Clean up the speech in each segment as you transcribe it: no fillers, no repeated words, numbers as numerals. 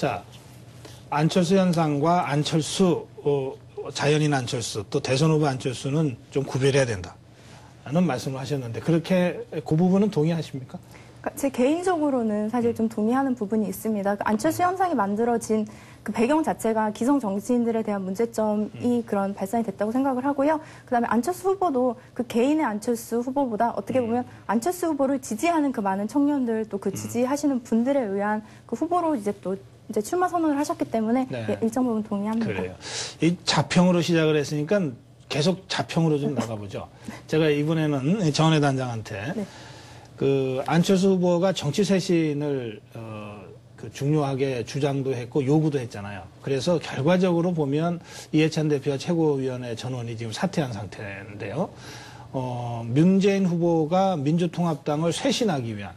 자, 안철수 현상과 안철수, 자연인 안철수, 또 대선 후보 안철수는 좀 구별해야 된다는 말씀을 하셨는데, 그렇게 그 부분은 동의하십니까? 제 개인적으로는 사실 좀 동의하는 부분이 있습니다. 안철수 현상이 만들어진 그 배경 자체가 기성 정치인들에 대한 문제점이 그런 발산이 됐다고 생각을 하고요. 그다음에 안철수 후보도 그 개인의 안철수 후보보다 어떻게 보면 안철수 후보를 지지하는 그 많은 청년들 또 그 지지하시는 분들에 의한 그 후보로 이제 출마 선언을 하셨기 때문에 네. 예, 일정 부분 동의합니다. 그래요. 이 자평으로 시작을 했으니까 계속 자평으로 좀 나가보죠. 제가 이번에는 정은혜 단장한테 네. 그 안철수 후보가 정치 쇄신을 그 중요하게 주장도 했고 요구도 했잖아요. 그래서 결과적으로 보면 이해찬 대표와 최고위원회 전원이 지금 사퇴한 상태인데요. 문재인 후보가 민주통합당을 쇄신하기 위한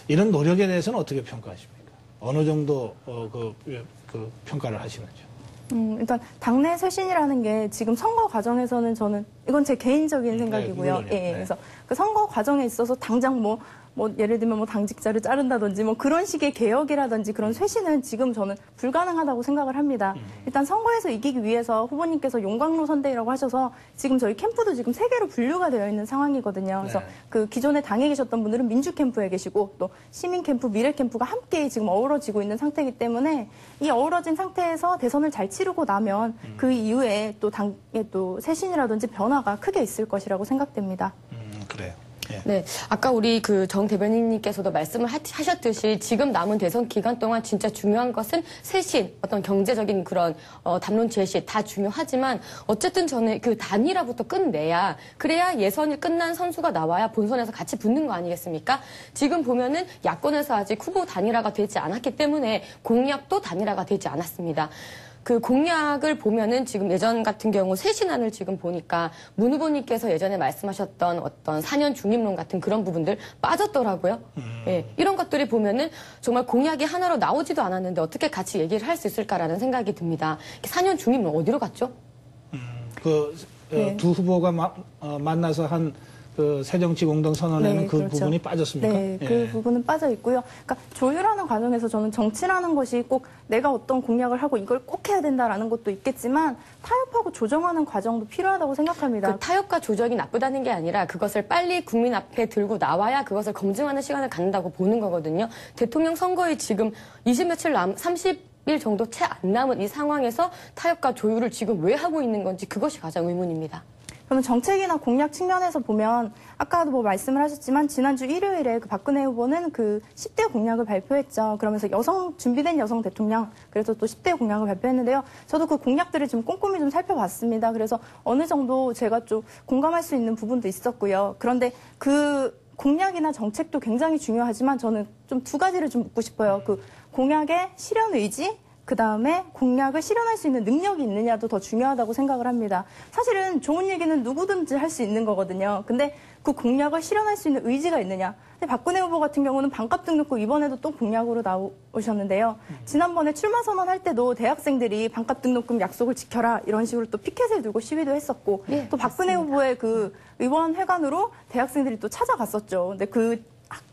이런 노력에 대해서는 어떻게 평가하십니까? 어느 정도 그 평가를 하시는지요? 일단 당내 쇄신이라는 게 지금 선거 과정에서는 저는 이건 제 개인적인 생각이고요. 네, 예, 그래서 그 선거 과정에 있어서 당장 뭐 예를 들면 당직자를 자른다든지 그런 식의 개혁이라든지 그런 쇄신은 지금 저는 불가능하다고 생각을 합니다. 일단 선거에서 이기기 위해서 후보님께서 용광로 선대위라고 하셔서 지금 저희 캠프도 지금 3개로 분류가 되어 있는 상황이거든요. 그래서 네. 그 기존에 당에 계셨던 분들은 민주 캠프에 계시고 또 시민 캠프, 미래 캠프가 함께 지금 어우러지고 있는 상태이기 때문에 이 어우러진 상태에서 대선을 잘 치르고 나면 그 이후에 또 당의 또 쇄신이라든지 변화가 크게 있을 것이라고 생각됩니다. 그래요. 예. 네, 아까 우리 그 정 대변인님께서도 말씀을 하셨듯이 지금 남은 대선 기간 동안 진짜 중요한 것은 쇄신, 어떤 경제적인 그런 담론 제시 다 중요하지만 어쨌든 저는 그 단일화부터 끝내야 그래야 예선이 끝난 선수가 나와야 본선에서 같이 붙는 거 아니겠습니까? 지금 보면은 야권에서 아직 후보 단일화가 되지 않았기 때문에 공약도 단일화가 되지 않았습니다. 그 공약을 보면은 지금 예전 같은 경우 쇄신안을 지금 보니까 문 후보님께서 예전에 말씀하셨던 어떤 4년 중립론 같은 그런 부분들 빠졌더라고요. 예, 이런 것들이 보면은 정말 공약이 하나로 나오지도 않았는데 어떻게 같이 얘기를 할 수 있을까라는 생각이 듭니다. 4년 중립론 어디로 갔죠? 네. 두 후보가 만나서 한 그 새정치공동선언에는 네, 그 그렇죠. 부분이 빠졌습니까? 네, 예. 그 부분은 빠져 있고요. 그러니까 조율하는 과정에서 저는 정치라는 것이 꼭 내가 어떤 공약을 하고 이걸 꼭 해야 된다라는 것도 있겠지만 타협하고 조정하는 과정도 필요하다고 생각합니다. 그 타협과 조정이 나쁘다는 게 아니라 그것을 빨리 국민 앞에 들고 나와야 그것을 검증하는 시간을 갖는다고 보는 거거든요. 대통령 선거에 지금 30일 정도 채 안 남은 이 상황에서 타협과 조율을 지금 왜 하고 있는 건지 그것이 가장 의문입니다. 저는 정책이나 공약 측면에서 보면 아까도 말씀을 하셨지만 지난주 일요일에 그 박근혜 후보는 그 10대 공약을 발표했죠. 그러면서 준비된 여성 대통령, 그래서 또 10대 공약을 발표했는데요. 저도 그 공약들을 좀 꼼꼼히 좀 살펴봤습니다. 그래서 어느 정도 제가 좀 공감할 수 있는 부분도 있었고요. 그런데 그 공약이나 정책도 굉장히 중요하지만 저는 좀 2가지를 좀 묻고 싶어요. 그 공약의 실현 의지, 그 다음에 공약을 실현할 수 있는 능력이 있느냐도 더 중요하다고 생각을 합니다. 사실은 좋은 얘기는 누구든지 할 수 있는 거거든요. 근데 그 공약을 실현할 수 있는 의지가 있느냐. 근데 박근혜 후보 같은 경우는 반값 등록금 이번에도 또 공약으로 나오셨는데요. 지난번에 출마 선언할 때도 대학생들이 반값 등록금 약속을 지켜라 이런 식으로 또 피켓을 들고 시위도 했었고 네, 또 박근혜 맞습니다. 후보의 그 의원회관으로 대학생들이 또 찾아갔었죠. 근데 그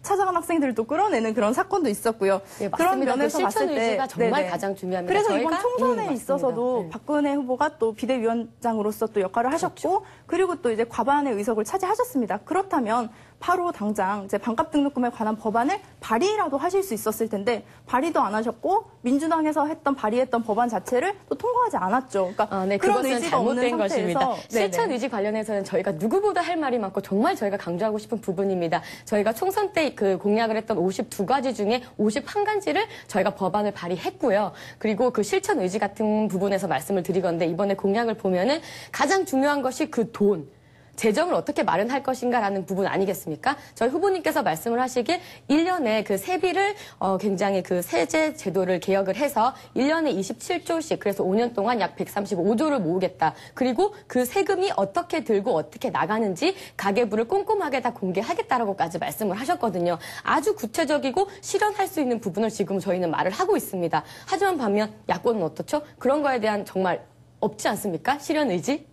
찾아간 학생들을 또 끌어내는 그런 사건도 있었고요. 네, 그런 맞습니다. 면에서 그 봤을 실천 때 의지가 정말 네네. 가장 중요합니다. 그래서 저희가- 이번 총선에 맞습니다. 있어서도 네. 박근혜 후보가 또 비대위원장으로서 또 역할을 하셨고 그리고 또 이제 과반의 의석을 차지하셨습니다. 그렇다면 바로 당장 이제 반값 등록금에 관한 법안을 발의라도 하실 수 있었을 텐데 발의도 안 하셨고 민주당에서 발의했던 법안 자체를 또 통과하지 않았죠. 그러니까 네, 그런 그것은 의지가 없는 잘못된 상태에서 것입니다. 실천 의지 관련해서는 저희가 누구보다 할 말이 많고 정말 저희가 강조하고 싶은 부분입니다. 저희가 총선 때 그 공약을 했던 52가지 중에 51가지를 저희가 법안을 발의했고요. 그리고 그 실천 의지 같은 부분에서 말씀을 드리건데 이번에 공약을 보면은 가장 중요한 것이 그 돈. 재정을 어떻게 마련할 것인가라는 부분 아니겠습니까? 저희 후보님께서 말씀을 하시길 1년에 그 세비를 굉장히 그 세제 제도를 개혁을 해서 1년에 27조씩 그래서 5년 동안 약 135조를 모으겠다. 그리고 그 세금이 어떻게 들고 어떻게 나가는지 가계부를 꼼꼼하게 다 공개하겠다라고까지 말씀을 하셨거든요. 아주 구체적이고 실현할 수 있는 부분을 지금 저희는 말을 하고 있습니다. 하지만 반면 야권은 어떻죠? 그런 거에 대한 정말 없지 않습니까? 실현 의지?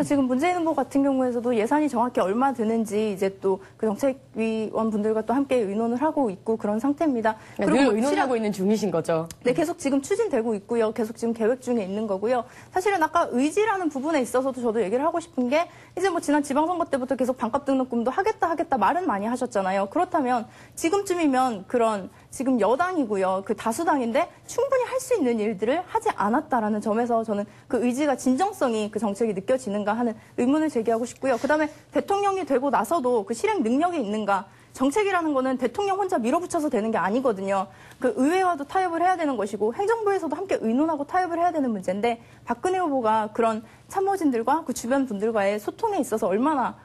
지금 문재인 후보 같은 경우에서도 예산이 정확히 얼마 드는지 이제 또 그 정책위원 분들과 또 함께 의논을 하고 있고 그런 상태입니다. 그리고 늘 의논하고 있는 중이신 거죠. 네, 계속 지금 추진되고 있고요. 계속 지금 계획 중에 있는 거고요. 사실은 아까 의지라는 부분에 있어서도 저도 얘기를 하고 싶은 게 이제 뭐 지난 지방선거 때부터 계속 반값 등록금도 하겠다 말은 많이 하셨잖아요. 그렇다면 지금쯤이면 그런 지금 여당이고요. 그 다수당인데 충분히 할 수 있는 일들을 하지 않았다라는 점에서 저는 그 의지가 진정성이 그 정책이 느껴지는가 하는 의문을 제기하고 싶고요. 그다음에 대통령이 되고 나서도 그 실행 능력이 있는가. 정책이라는 거는 대통령 혼자 밀어붙여서 되는 게 아니거든요. 그 의회와도 타협을 해야 되는 것이고 행정부에서도 함께 의논하고 타협을 해야 되는 문제인데 박근혜 후보가 그런 참모진들과 그 주변 분들과의 소통에 있어서 얼마나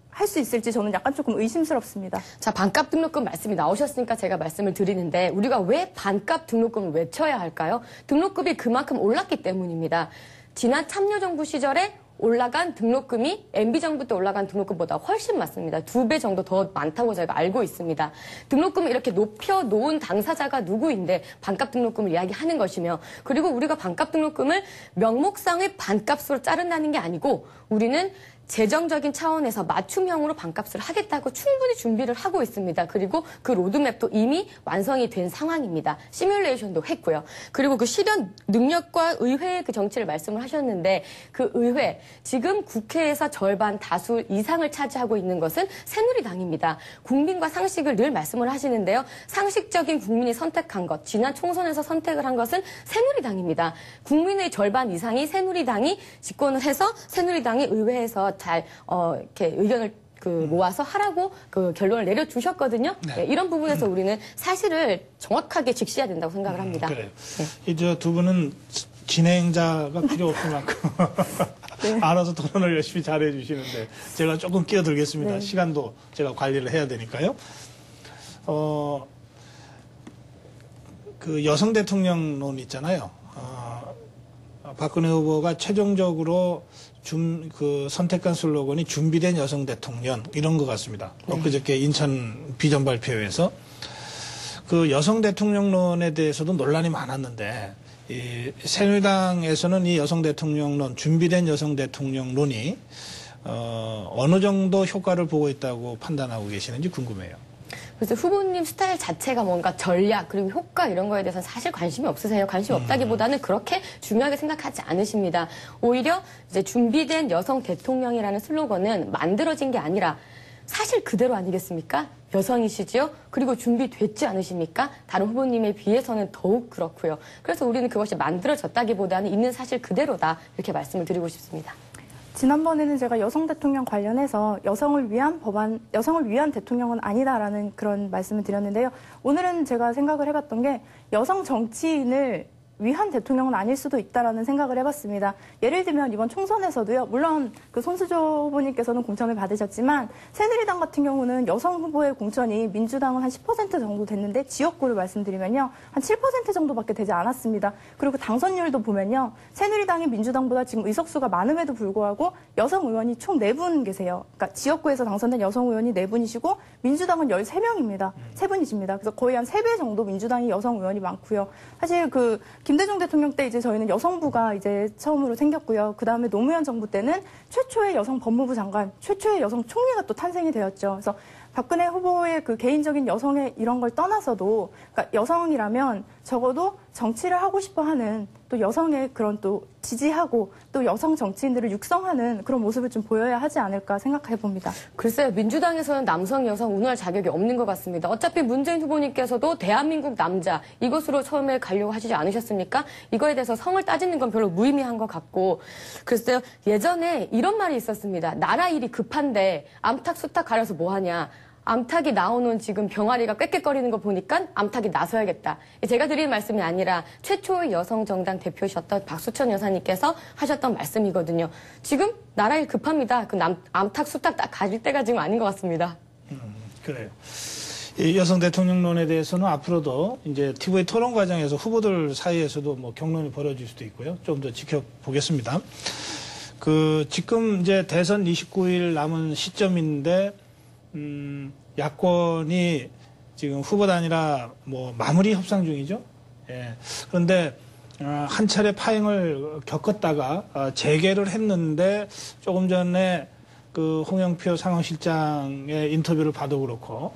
할 수 있을지 저는 약간 조금 의심스럽습니다. 자, 반값 등록금 말씀이 나오셨으니까 제가 말씀을 드리는데 우리가 왜 반값 등록금을 외쳐야 할까요? 등록금이 그만큼 올랐기 때문입니다. 지난 참여정부 시절에 올라간 등록금이 MB정부 때 올라간 등록금보다 훨씬 많습니다. 2배 정도 더 많다고 저희가 알고 있습니다. 등록금을 이렇게 높여놓은 당사자가 누구인데 반값 등록금을 이야기하는 것이며 그리고 우리가 반값 등록금을 명목상의 반값으로 자른다는 게 아니고 우리는 재정적인 차원에서 맞춤형으로 반값을 하겠다고 충분히 준비를 하고 있습니다. 그리고 그 로드맵도 이미 완성이 된 상황입니다. 시뮬레이션도 했고요. 그리고 그 실현 능력과 의회의 그 정치를 말씀을 하셨는데 그 의회, 지금 국회에서 절반 다수 이상을 차지하고 있는 것은 새누리당입니다. 국민과 상식을 늘 말씀을 하시는데요. 상식적인 국민이 선택한 것, 지난 총선에서 선택을 한 것은 새누리당입니다. 국민의 절반 이상이 새누리당이 집권을 해서 새누리당이 의회에서 잘 이렇게 의견을 모아서 하라고 그 결론을 내려주셨거든요. 네. 네, 이런 부분에서 우리는 사실을 정확하게 직시해야 된다고 생각을 합니다. 그래요. 네. 이제 두 분은 진행자가 필요 없을 만큼 네. 알아서 토론을 열심히 잘해 주시는데 제가 조금 끼어들겠습니다. 네. 시간도 제가 관리를 해야 되니까요. 그 여성 대통령론 있잖아요. 박근혜 후보가 최종적으로 선택한 슬로건이 준비된 여성 대통령 이런 것 같습니다. 엊그저께 인천 비전 발표회에서 그 여성 대통령론에 대해서도 논란이 많았는데 이 새누리당에서는 이 여성 대통령론, 준비된 여성 대통령론이 어느 정도 효과를 보고 있다고 판단하고 계시는지 궁금해요. 그래서 후보님 스타일 자체가 뭔가 전략 그리고 효과 이런 거에 대해서는 사실 관심이 없으세요. 관심이 없다기보다는 그렇게 중요하게 생각하지 않으십니다. 오히려 이제 준비된 여성 대통령이라는 슬로건은 만들어진 게 아니라 사실 그대로 아니겠습니까? 여성이시지요? 그리고 준비됐지 않으십니까? 다른 후보님에 비해서는 더욱 그렇고요. 그래서 우리는 그것이 만들어졌다기보다는 있는 사실 그대로다 이렇게 말씀을 드리고 싶습니다. 지난번에는 제가 여성 대통령 관련해서 여성을 위한 대통령은 아니다라는 그런 말씀을 드렸는데요. 오늘은 제가 생각을 해봤던 게 여성 정치인을 위한 대통령은 아닐 수도 있다라는 생각을 해봤습니다. 예를 들면 이번 총선에서도요. 물론 그 손수조 후보님께서는 공천을 받으셨지만 새누리당 같은 경우는 여성 후보의 공천이 민주당은 한 10% 정도 됐는데 지역구를 말씀드리면요. 한 7% 정도밖에 되지 않았습니다. 그리고 당선율도 보면요. 새누리당이 민주당보다 지금 의석수가 많음에도 불구하고 여성 의원이 총 4분 계세요. 그러니까 지역구에서 당선된 여성 의원이 4분이시고 민주당은 13명입니다. 3분이십니다. 그래서 거의 한 3배 정도 민주당이 여성 의원이 많고요. 사실 김대중 대통령 때 이제 저희는 여성부가 이제 처음으로 생겼고요. 그 다음에 노무현 정부 때는 최초의 여성 법무부 장관, 최초의 여성 총리가 또 탄생이 되었죠. 그래서 박근혜 후보의 그 개인적인 여성의 이런 걸 떠나서도, 그러니까 여성이라면 적어도 정치를 하고 싶어 하는 또 여성의 그런 또 지지하고 또 여성 정치인들을 육성하는 그런 모습을 좀 보여야 하지 않을까 생각해 봅니다. 글쎄요, 민주당에서는 남성, 여성 운운할 자격이 없는 것 같습니다. 어차피 문재인 후보님께서도 대한민국 남자 이것으로 처음에 가려고 하시지 않으셨습니까? 이거에 대해서 성을 따지는 건 별로 무의미한 것 같고, 글쎄요, 예전에 이런 말이 있었습니다. 나라 일이 급한데 암탉 수탉 가려서 뭐 하냐. 암탉이 나오는 지금 병아리가 꽥꽥거리는 거 보니까 암탉이 나서야겠다. 제가 드릴 말씀이 아니라 최초의 여성 정당 대표셨던 박수천 여사님께서 하셨던 말씀이거든요. 지금 나라 일 급합니다. 그 암탉 수탉 딱 가질 때가 지금 아닌 것 같습니다. 그래요. 이 여성 대통령론에 대해서는 앞으로도 이제 TV 토론 과정에서 후보들 사이에서도 뭐 경론이 벌어질 수도 있고요. 좀 더 지켜보겠습니다. 지금 이제 대선 29일 남은 시점인데, 야권이 지금 후보 단일화 마무리 협상 중이죠. 예. 그런데 한 차례 파행을 겪었다가 재개를 했는데 조금 전에 그 홍영표 상황실장의 인터뷰를 봐도 그렇고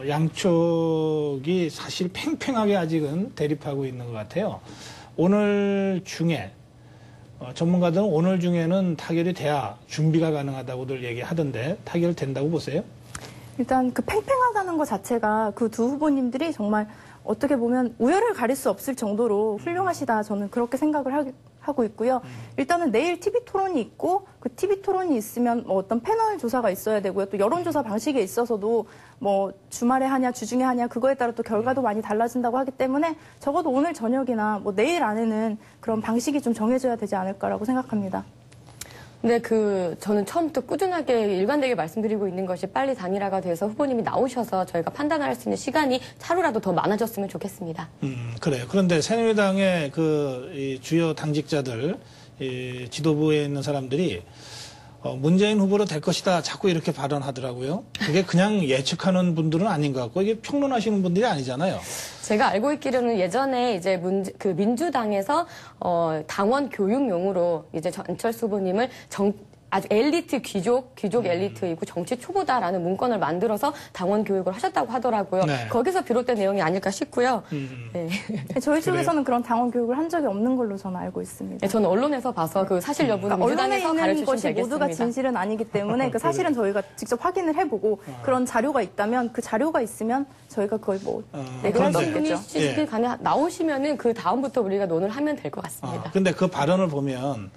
양쪽이 사실 팽팽하게 아직은 대립하고 있는 것 같아요. 오늘 중에 전문가들은 오늘 중에는 타결이 돼야 준비가 가능하다고들 얘기하던데 타결된다고 보세요? 일단 그 팽팽하다는 것 자체가 그 두 후보님들이 정말 어떻게 보면 우열을 가릴 수 없을 정도로 훌륭하시다 저는 그렇게 생각을 하고 있고요. 일단은 내일 TV 토론이 있고 그 TV 토론이 있으면 뭐 어떤 패널 조사가 있어야 되고요. 또 여론조사 방식에 있어서도 뭐 주말에 하냐 주중에 하냐 그거에 따라 또 결과도 많이 달라진다고 하기 때문에 적어도 오늘 저녁이나 뭐 내일 안에는 그런 방식이 좀 정해져야 되지 않을까라고 생각합니다. 근데 저는 처음부터 꾸준하게 일관되게 말씀드리고 있는 것이 빨리 단일화가 돼서 후보님이 나오셔서 저희가 판단할 수 있는 시간이 하루라도 더 많아졌으면 좋겠습니다. 그래요. 그런데 새누리당의 이 주요 당직자들, 이 지도부에 있는 사람들이 문재인 후보로 될 것이다 자꾸 이렇게 발언하더라고요. 그게 그냥 예측하는 분들은 아닌 것 같고 이게 평론하시는 분들이 아니잖아요. 제가 알고 있기로는 예전에 이제 민주당에서 당원 교육용으로 이제 안철수 후보님을 아주 엘리트 귀족 엘리트이고 정치 초보다라는 문건을 만들어서 당원 교육을 하셨다고 하더라고요. 네. 거기서 비롯된 내용이 아닐까 싶고요. 네. 저희 쪽에서는 그런 당원 교육을 한 적이 없는 걸로 저는 알고 있습니다. 네, 저는 언론에서 봐서 그 사실 여부는 민주당에서 언론에 있는 것이 되겠습니다. 모두가 진실은 아니기 때문에 그 사실은 저희가 직접 확인을 해보고 그런 자료가 있다면 그 자료가 있으면 저희가 그걸 뭐 그런 수 있겠죠. 분이 간에 나오시면은 그 다음부터 우리가 논을 하면 될 것 같습니다. 근데 그 발언을 보면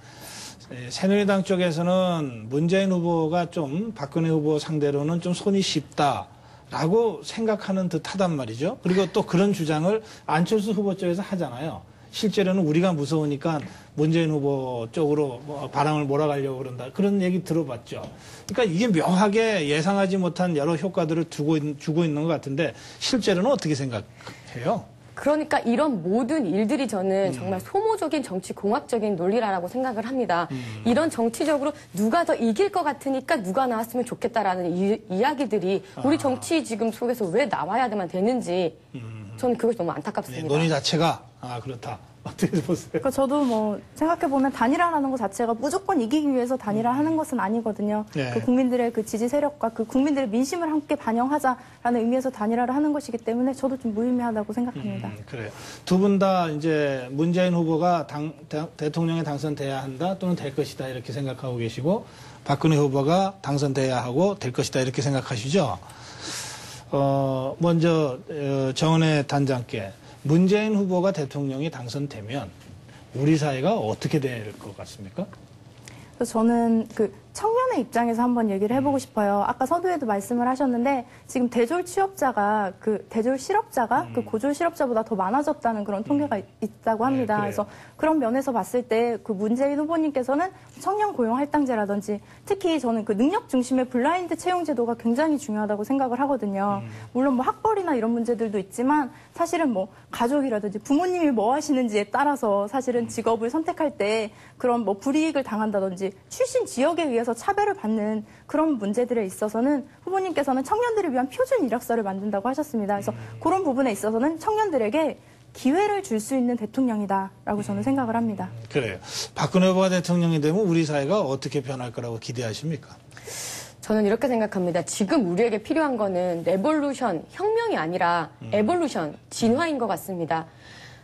새누리당 쪽에서는 문재인 후보가 좀 박근혜 후보 상대로는 좀 손이 쉽다라고 생각하는 듯하단 말이죠. 그리고 또 그런 주장을 안철수 후보 쪽에서 하잖아요. 실제로는 우리가 무서우니까 문재인 후보 쪽으로 바람을 몰아가려고 그런다. 그런 얘기 들어봤죠. 그러니까 이게 묘하게 예상하지 못한 여러 효과들을 주고 있는 것 같은데 실제로는 어떻게 생각해요? 그러니까 이런 모든 일들이 저는 정말 소모적인 정치 공학적인 논리라고 생각을 합니다. 이런 정치적으로 누가 더 이길 것 같으니까 누가 나왔으면 좋겠다라는 이야기들이 우리 정치 지금 속에서 왜 나와야만 되는지 저는 그것이 너무 안타깝습니다. 논의 자체가 그렇다. 어떻게 보세요? 그러니까 저도 뭐 생각해보면 단일화라는 것 자체가 무조건 이기기 위해서 단일화하는 것은 아니거든요. 네. 그 국민들의 그 지지 세력과 그 국민들의 민심을 함께 반영하자라는 의미에서 단일화를 하는 것이기 때문에 저도 좀 무의미하다고 생각합니다. 그래요. 두 분 다 이제 문재인 후보가 대통령에 당선돼야 한다 또는 될 것이다 이렇게 생각하고 계시고 박근혜 후보가 당선돼야 하고 될 것이다 이렇게 생각하시죠. 먼저 정은혜 단장께 문재인 후보가 대통령이 당선되면 우리 사회가 어떻게 될 것 같습니까? 그래서 저는 그 청년의 입장에서 한번 얘기를 해보고 싶어요. 아까 서두에도 말씀을 하셨는데 지금 대졸 실업자가 그 고졸 실업자보다 더 많아졌다는 그런 통계가 있다고 합니다. 네, 그래서 그런 면에서 봤을 때 그 문재인 후보님께서는 청년 고용 할당제라든지 특히 저는 그 능력 중심의 블라인드 채용 제도가 굉장히 중요하다고 생각을 하거든요. 물론 뭐 학벌이나 이런 문제들도 있지만 사실은 뭐 가족이라든지 부모님이 뭐 하시는지에 따라서 사실은 직업을 선택할 때 그런 뭐 불이익을 당한다든지 출신 지역에 의해서 차별을 받는 그런 문제들에 있어서는 후보님께서는 청년들을 위한 표준 이력서를 만든다고 하셨습니다. 그래서 그런 부분에 있어서는 청년들에게 기회를 줄 수 있는 대통령이다라고 저는 생각을 합니다. 그래요. 박근혜 후보가 대통령이 되면 우리 사회가 어떻게 변할 거라고 기대하십니까? 저는 이렇게 생각합니다. 지금 우리에게 필요한 거는 레볼루션, 혁명이 아니라 에볼루션, 진화인 것 같습니다.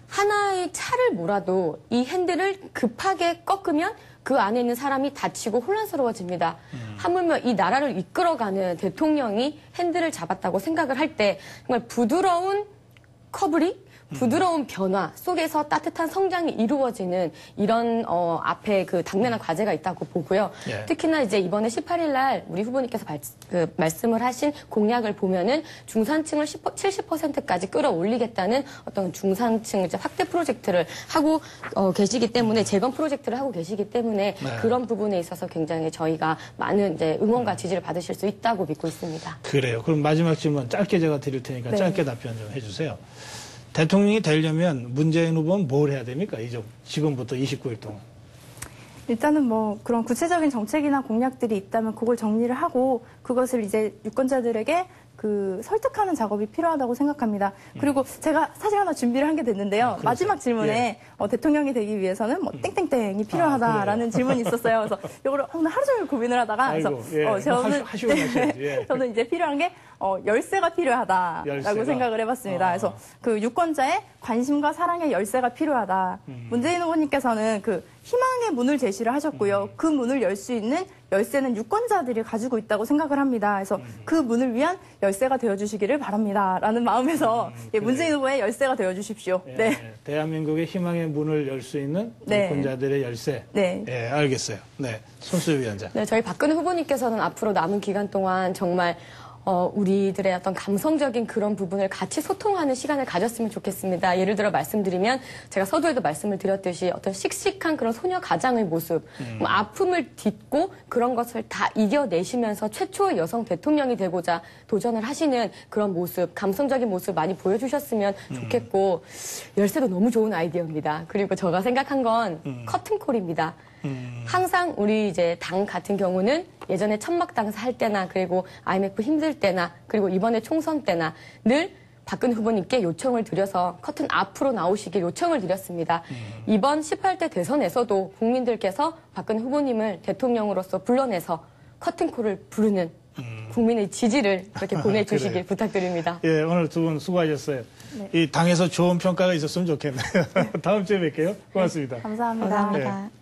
하나의 차를 몰아도 이 핸들을 급하게 꺾으면 그 안에 있는 사람이 다치고 혼란스러워집니다. 하물며 이 나라를 이끌어가는 대통령이 핸들을 잡았다고 생각을 할 때 정말 부드러운 커브리, 부드러운 변화 속에서 따뜻한 성장이 이루어지는 이런 앞에 그 당면한 과제가 있다고 보고요. 예. 특히나 이제 이번에 18일 날 우리 후보님께서 말씀을 하신 공약을 보면은 중산층을 70%까지 끌어올리겠다는 어떤 중산층 이제 확대 프로젝트를 하고 계시기 때문에 재건 프로젝트를 하고 계시기 때문에 네. 그런 부분에 있어서 굉장히 저희가 많은 이제 응원과 지지를 받으실 수 있다고 믿고 있습니다. 그래요. 그럼 마지막 질문 짧게 제가 드릴 테니까 네. 짧게 답변 좀 해주세요. 대통령이 되려면 문재인 후보는 뭘 해야 됩니까? 지금부터 29일 동안. 일단은 뭐 그런 구체적인 정책이나 공약들이 있다면 그걸 정리를 하고 그것을 이제 유권자들에게 그 설득하는 작업이 필요하다고 생각합니다. 그리고 제가 사실 하나 준비를 한 게 됐는데요. 마지막 질문에 대통령이 되기 위해서는 뭐 땡땡땡이 필요하다라는 질문이 있었어요. 그래서 이거를 오늘 하루 종일 고민을 하다가 그래서 저는 저는 이제 필요한 게 열쇠가 필요하다라고 열쇠가? 생각을 해봤습니다. 그래서 그 유권자의 관심과 사랑의 열쇠가 필요하다. 문재인 후보님께서는 그 희망의 문을 제시를 하셨고요. 그 문을 열 수 있는 열쇠는 유권자들이 가지고 있다고 생각을 합니다. 그래서 그 문을 위한 열쇠가 되어주시기를 바랍니다. 라는 마음에서 문재인 후보의 열쇠가 되어주십시오. 네. 대한민국의 희망의 문을 열 수 있는 네. 유권자들의 열쇠. 네. 알겠어요. 네. 손수유 위원장. 네, 저희 박근혜 후보님께서는 앞으로 남은 기간 동안 정말 우리들의 어떤 감성적인 그런 부분을 같이 소통하는 시간을 가졌으면 좋겠습니다. 예를 들어 말씀드리면 제가 서두에도 말씀을 드렸듯이 어떤 씩씩한 그런 소녀 가장의 모습, 뭐 아픔을 딛고 그런 것을 다 이겨내시면서 최초의 여성 대통령이 되고자 도전을 하시는 그런 모습, 감성적인 모습 많이 보여주셨으면 좋겠고 열쇠도 너무 좋은 아이디어입니다. 그리고 제가 생각한 건 커튼콜입니다. 항상 우리 이제 당 같은 경우는 예전에 천막당사 할 때나 그리고 IMF 힘들 때나 그리고 이번에 총선 때나 늘 박근혜 후보님께 요청을 드려서 커튼 앞으로 나오시길 요청을 드렸습니다. 이번 18대 대선에서도 국민들께서 박근혜 후보님을 대통령으로서 불러내서 커튼콜을 부르는 국민의 지지를 그렇게 보내주시길 부탁드립니다. 예, 오늘 두 분 수고하셨어요. 이 당에서 좋은 평가가 있었으면 좋겠네요. 다음 주에 뵐게요. 고맙습니다. 감사합니다. 감사합니다. 네.